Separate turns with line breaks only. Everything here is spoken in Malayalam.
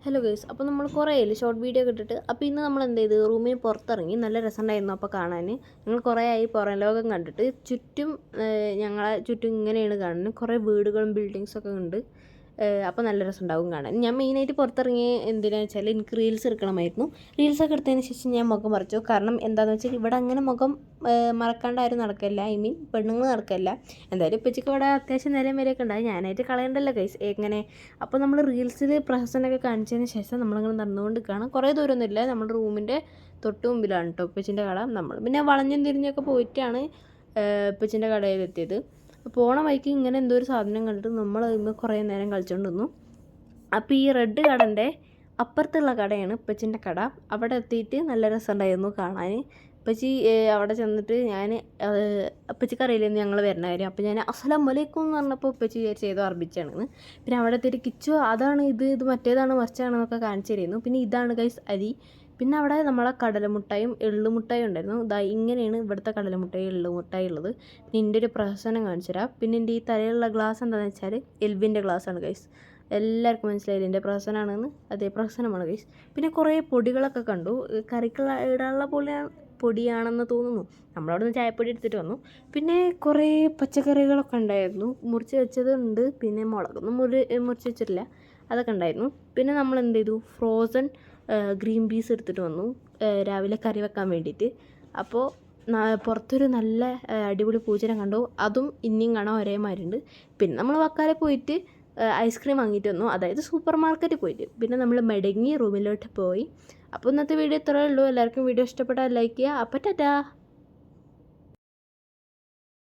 ഹലോ ഗൈസ്, അപ്പോൾ നമ്മൾ കുറേ ആയില്ലേ ഷോർട്ട് വീഡിയോ ഒക്കെ ഇട്ടിട്ട്. അപ്പോൾ ഇന്ന് നമ്മൾ എന്ത് ചെയ്ത് റൂമിൽ പുറത്തിറങ്ങി. നല്ല രസമുണ്ടായിരുന്നു അപ്പോൾ കാണാൻ. ഞങ്ങൾ കുറേ ആയി പുറം ലോകം കണ്ടിട്ട്. ചുറ്റും ഞങ്ങളെ ചുറ്റും ഇങ്ങനെയാണ് കാണുന്നത്. കുറേ വീടുകളും ബിൽഡിങ്സൊക്കെ ഉണ്ട്. അപ്പോൾ നല്ല രസമുണ്ടാവും കാണാൻ. ഞാൻ മെയിനായിട്ട് പുറത്തിറങ്ങി എന്തിനാണെന്ന് വെച്ചാൽ എനിക്ക് റീൽസ് എടുക്കണമായിരുന്നു. റീൽസൊക്കെ എടുത്തതിന് ശേഷം ഞാൻ മുഖം മറിച്ചു. കാരണം എന്താണെന്ന് വെച്ചാൽ ഇവിടെ അങ്ങനെ മുഖം മറക്കാണ്ട് ആരും നടക്കില്ല. ഐ മീൻ പെണ്ണുങ്ങൾ നടക്കില്ല. എന്തായാലും ഇപ്പച്ചക്ക് ഇവിടെ അത്യാവശ്യം നിലയും വരെയൊക്കെ ഉണ്ടായി. ഞാനായിട്ട് കളയണ്ടല്ലോ ഗൈസ് എങ്ങനെ. അപ്പോൾ നമ്മൾ റീൽസിൽ പ്രഹസനമൊക്കെ കാണിച്ചതിന് ശേഷം നമ്മളിങ്ങനെ നടന്നുകൊണ്ട് കാണാം. കുറേ ദൂരമൊന്നുമില്ല, നമ്മുടെ റൂമിൻ്റെ തൊട്ട് മുമ്പിലാണ് കേട്ടോ ഉപ്പച്ചിൻ്റെ കട. നമ്മൾ പിന്നെ വളഞ്ഞും തിരിഞ്ഞൊക്കെ പോയിട്ടാണ് ഉപ്പച്ചിൻ്റെ കടയിലെത്തിയത്. പോണ വഴിക്ക് ഇങ്ങനെ എന്തോ ഒരു സാധനം കണ്ടിട്ട് നമ്മൾ ഇന്ന് കുറേ നേരം കളിച്ചുകൊണ്ട് നിന്നു. അപ്പോൾ ഈ റെഡ് കടൻ്റെ അപ്പുറത്തുള്ള കടയാണ് ഉപ്പച്ചിൻ്റെ കട. അവിടെ എത്തിയിട്ട് നല്ല രസമുണ്ടായിരുന്നു കാണാൻ. ഉപ്പച്ചി അവിടെ ചെന്നിട്ട് ഞാൻ ഉപ്പച്ചിക്ക് അറിയില്ലായിരുന്നു ഞങ്ങൾ വരുന്ന കാര്യം. അപ്പോൾ ഞാൻ അസ്സലാമു അലൈക്കും എന്ന് പറഞ്ഞപ്പോൾ ഉപ്പച്ചി വിചാരിച്ച് ഏതോ അറബിച്ചാണെന്ന്. പിന്നെ അവിടെ എത്തിയിട്ട് കിച്ചു അതാണ് ഇത് മറ്റേതാണ് മറിച്ചാണെന്നൊക്കെ കാണിച്ചു തരുന്നു. പിന്നെ ഇതാണ് ഗൈസ് അരി. പിന്നെ അവിടെ നമ്മളെ കടലമുട്ടായും എള്ളുമുട്ടായും ഉണ്ടായിരുന്നു. ഇതാ ഇങ്ങനെയാണ് ഇവിടുത്തെ കടലമുട്ടായി എള്ളുമുട്ടായി ഉള്ളത്. പിന്നെ എൻ്റെ ഒരു പ്രഹസനം കാണിച്ചു തരാം. പിന്നെ എൻ്റെ ഈ തലയിലുള്ള ഗ്ലാസ് എന്താണെന്ന് വെച്ചാൽ എൽവിൻ്റെ ഗ്ലാസ്സാണ് ഗൈസ്. എല്ലാവർക്കും മനസ്സിലായില്ല എൻ്റെ പ്രഹസനമാണെന്ന്. അതേ പ്രഹസനമാണ് ഗൈസ്. പിന്നെ കുറേ പൊടികളൊക്കെ കണ്ടു. കറിക്കുള്ള ഇടാനുള്ള പൊടിയാണെന്ന് തോന്നുന്നു. നമ്മളവിടെ നിന്ന് ചായപ്പൊടി എടുത്തിട്ട് വന്നു. പിന്നെ കുറേ പച്ചക്കറികളൊക്കെ ഉണ്ടായിരുന്നു. മുറിച്ച് വെച്ചതുണ്ട്. പിന്നെ മുളകൊന്നും മുറിച്ച് വെച്ചിട്ടില്ല, അതൊക്കെ ഉണ്ടായിരുന്നു. പിന്നെ നമ്മൾ എന്ത് ചെയ്തു, ഫ്രോസൺ ഗ്രീൻ പീസ് എടുത്തിട്ട് വന്നു രാവിലെ കറി വെക്കാൻ വേണ്ടിയിട്ട്. അപ്പോൾ പുറത്തൊരു നല്ല അടിപൊളി പൂച്ചനെ കണ്ടു. അതും ഇനിയും കാണാൻ ഒരേമാതിരി ഉണ്ട്. പിന്നെ നമ്മൾ വക്കാലെ പോയിട്ട് ഐസ്ക്രീം വാങ്ങിയിട്ട് വന്നു, അതായത് സൂപ്പർ മാർക്കറ്റിൽ പോയിട്ട്. പിന്നെ നമ്മൾ മടങ്ങി റൂമിലോട്ട് പോയി. അപ്പോൾ ഇന്നത്തെ വീഡിയോ ഇത്രയേ ഉള്ളൂ. എല്ലാവർക്കും വീഡിയോ ഇഷ്ടപ്പെട്ടാൽ ലൈക്ക് ചെയ്യുക. അപ്പോൾ ടാറ്റാ.